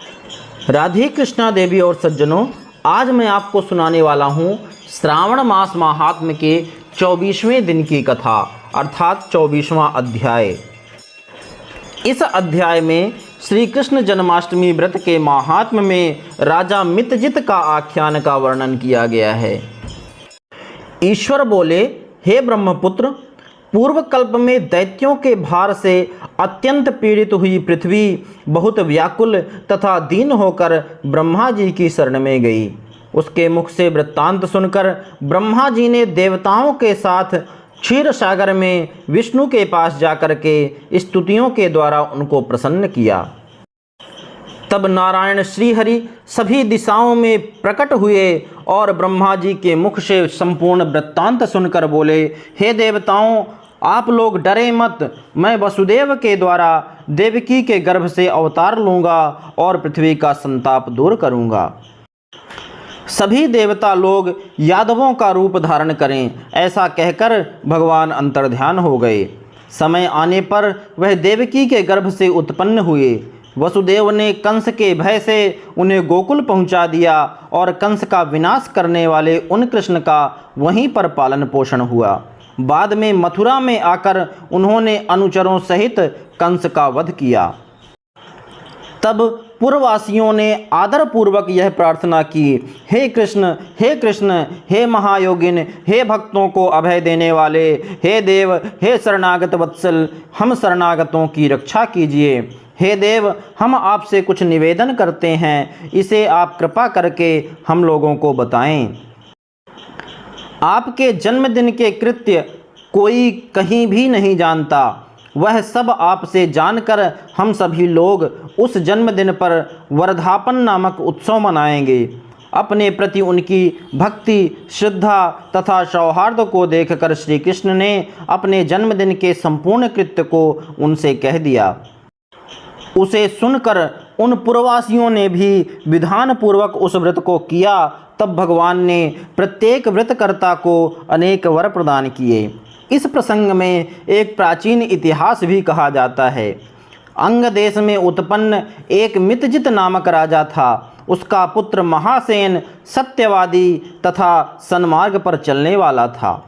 राधे कृष्णा देवी और सज्जनों, आज मैं आपको सुनाने वाला हूँ श्रावण मास महात्म्य के 24वें दिन की कथा अर्थात 24वां अध्याय। इस अध्याय में श्री कृष्ण जन्माष्टमी व्रत के महात्म्य में राजा मितजित का आख्यान का वर्णन किया गया है। ईश्वर बोले, हे ब्रह्मपुत्र, पूर्व कल्प में दैत्यों के भार से अत्यंत पीड़ित हुई पृथ्वी बहुत व्याकुल तथा दीन होकर ब्रह्मा जी की शरण में गई। उसके मुख से वृत्तांत सुनकर ब्रह्मा जी ने देवताओं के साथ क्षीर सागर में विष्णु के पास जाकर के स्तुतियों के द्वारा उनको प्रसन्न किया। तब नारायण श्रीहरि सभी दिशाओं में प्रकट हुए और ब्रह्मा जी के मुख से संपूर्ण वृत्तांत सुनकर बोले, हे देवताओं, आप लोग डरे मत। मैं वसुदेव के द्वारा देवकी के गर्भ से अवतार लूँगा और पृथ्वी का संताप दूर करूँगा। सभी देवता लोग यादवों का रूप धारण करें, ऐसा कहकर भगवान अंतर्ध्यान हो गए। समय आने पर वह देवकी के गर्भ से उत्पन्न हुए। वसुदेव ने कंस के भय से उन्हें गोकुल पहुंचा दिया और कंस का विनाश करने वाले उन कृष्ण का वहीं पर पालन पोषण हुआ। बाद में मथुरा में आकर उन्होंने अनुचरों सहित कंस का वध किया। तब पुरवासियों ने आदरपूर्वक यह प्रार्थना की, हे कृष्ण, हे कृष्ण, हे महायोगिन, हे भक्तों को अभय देने वाले, हे देव, हे शरणागत वत्सल, हम शरणागतों की रक्षा कीजिए। हे देव, हम आपसे कुछ निवेदन करते हैं, इसे आप कृपा करके हम लोगों को बताएं। आपके जन्मदिन के कृत्य कोई कहीं भी नहीं जानता। वह सब आपसे जानकर हम सभी लोग उस जन्मदिन पर वर्धापन नामक उत्सव मनाएंगे। अपने प्रति उनकी भक्ति, श्रद्धा तथा सौहार्द को देखकर श्री कृष्ण ने अपने जन्मदिन के संपूर्ण कृत्य को उनसे कह दिया। उसे सुनकर उन पुरवासियों ने भी विधान पूर्वक उस व्रत को किया। तब भगवान ने प्रत्येक व्रतकर्ता को अनेक वर प्रदान किए। इस प्रसंग में एक प्राचीन इतिहास भी कहा जाता है। अंग देश में उत्पन्न एक मितजित नामक राजा था। उसका पुत्र महासेन सत्यवादी तथा सन्मार्ग पर चलने वाला था।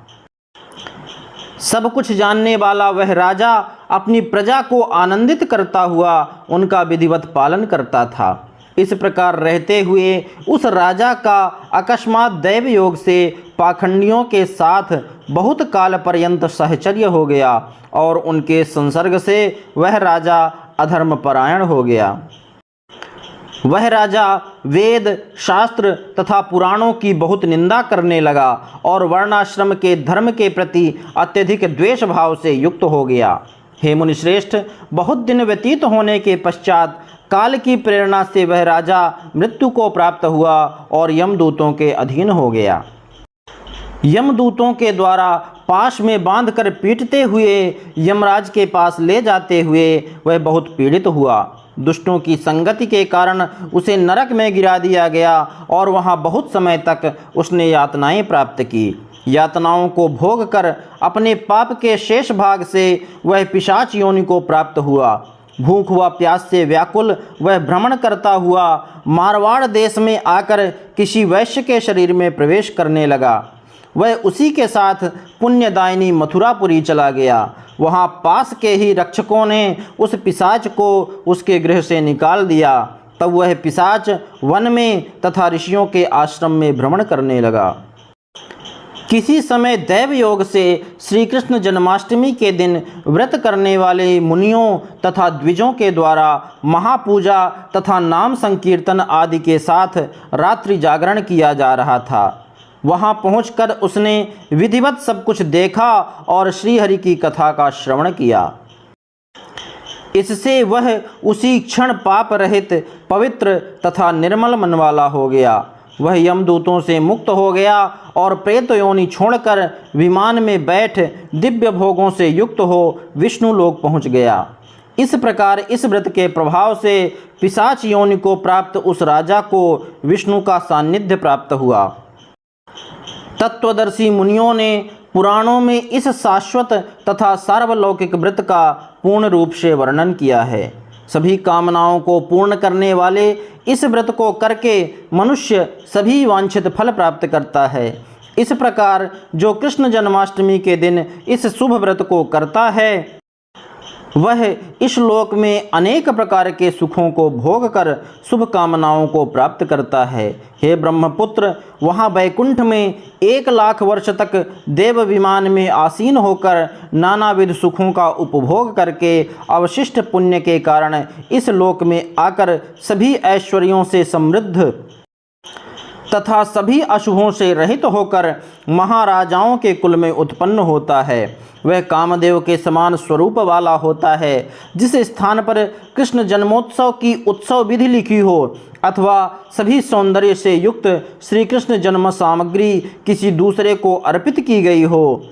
सब कुछ जानने वाला वह राजा अपनी प्रजा को आनंदित करता हुआ उनका विधिवत पालन करता था। इस प्रकार रहते हुए उस राजा का अकस्मात दैव योग से पाखंडियों के साथ बहुत काल पर्यंत सहचर्य हो गया और उनके संसर्ग से वह राजा अधर्मपरायण हो गया। वह राजा वेद, शास्त्र तथा पुराणों की बहुत निंदा करने लगा और वर्णाश्रम के धर्म के प्रति अत्यधिक द्वेष भाव से युक्त हो गया। हे मुनिश्रेष्ठ, बहुत दिन व्यतीत होने के पश्चात काल की प्रेरणा से वह राजा मृत्यु को प्राप्त हुआ और यमदूतों के अधीन हो गया। यमदूतों के द्वारा पाश में बांधकर पीटते हुए यमराज के पास ले जाते हुए वह बहुत पीड़ित हुआ। दुष्टों की संगति के कारण उसे नरक में गिरा दिया गया और वहां बहुत समय तक उसने यातनाएं प्राप्त की। यातनाओं को भोग कर अपने पाप के शेष भाग से वह पिशाच योनि को प्राप्त हुआ। भूख व प्यास से व्याकुल वह भ्रमण करता हुआ मारवाड़ देश में आकर किसी वैश्य के शरीर में प्रवेश करने लगा। वह उसी के साथ पुण्यदायिनी मथुरापुरी चला गया। वहाँ पास के ही रक्षकों ने उस पिशाच को उसके गृह से निकाल दिया। तब वह पिशाच वन में तथा ऋषियों के आश्रम में भ्रमण करने लगा। किसी समय दैव योग से श्री कृष्ण जन्माष्टमी के दिन व्रत करने वाले मुनियों तथा द्विजों के द्वारा महापूजा तथा नाम संकीर्तन आदि के साथ रात्रि जागरण किया जा रहा था। वहां पहुंचकर उसने विधिवत सब कुछ देखा और श्रीहरि की कथा का श्रवण किया। इससे वह उसी क्षण पाप रहित, पवित्र तथा निर्मल मन वाला हो गया। वह यमदूतों से मुक्त हो गया और प्रेत योनि छोड़कर विमान में बैठ दिव्य भोगों से युक्त हो विष्णु लोक पहुंच गया। इस प्रकार इस व्रत के प्रभाव से पिशाच योनि को प्राप्त उस राजा को विष्णु का सान्निध्य प्राप्त हुआ। तत्वदर्शी मुनियों ने पुराणों में इस शाश्वत तथा सार्वलौकिक व्रत का पूर्ण रूप से वर्णन किया है। सभी कामनाओं को पूर्ण करने वाले इस व्रत को करके मनुष्य सभी वांछित फल प्राप्त करता है। इस प्रकार जो कृष्ण जन्माष्टमी के दिन इस शुभ व्रत को करता है वह इस लोक में अनेक प्रकार के सुखों को भोग कर शुभ कामनाओं को प्राप्त करता है। हे ब्रह्मपुत्र, वहाँ वैकुंठ में 1,00,000 वर्ष तक देव विमान में आसीन होकर नानाविध सुखों का उपभोग करके अवशिष्ट पुण्य के कारण इस लोक में आकर सभी ऐश्वर्यों से समृद्ध तथा सभी अशुभों से रहित होकर महाराजाओं के कुल में उत्पन्न होता है। वह कामदेव के समान स्वरूप वाला होता है। जिस स्थान पर कृष्ण जन्मोत्सव की उत्सव विधि लिखी हो अथवा सभी सौंदर्य से युक्त श्री कृष्ण जन्म सामग्री किसी दूसरे को अर्पित की गई हो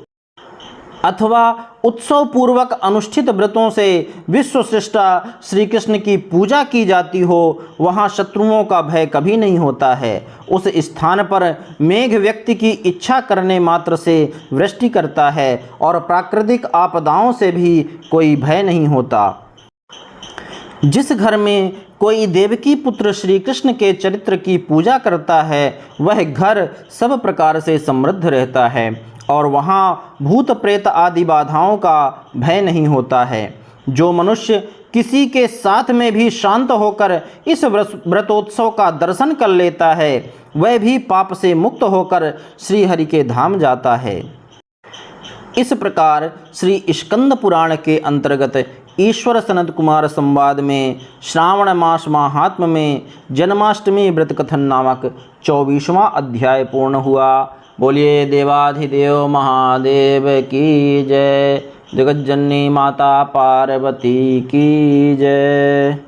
अथवा उत्सव पूर्वक अनुष्ठित व्रतों से विश्व सृष्टा श्री कृष्ण की पूजा की जाती हो, वहाँ शत्रुओं का भय कभी नहीं होता है। उस स्थान पर मेघ व्यक्ति की इच्छा करने मात्र से वृष्टि करता है और प्राकृतिक आपदाओं से भी कोई भय नहीं होता। जिस घर में कोई देवकी पुत्र श्री कृष्ण के चरित्र की पूजा करता है वह घर सब प्रकार से समृद्ध रहता है और वहाँ भूत प्रेत आदि बाधाओं का भय नहीं होता है। जो मनुष्य किसी के साथ में भी शांत होकर इस व्रतोत्सव का दर्शन कर लेता है वह भी पाप से मुक्त होकर श्री हरि के धाम जाता है। इस प्रकार श्री स्कंद पुराण के अंतर्गत ईश्वर सनत कुमार संवाद में श्रावण मास महात्म्य में जन्माष्टमी व्रत कथन नामक 24वां अध्याय पूर्ण हुआ। बोलिए देवाधिदेव महादेव की जय। जगज्जननी माता पार्वती की जय।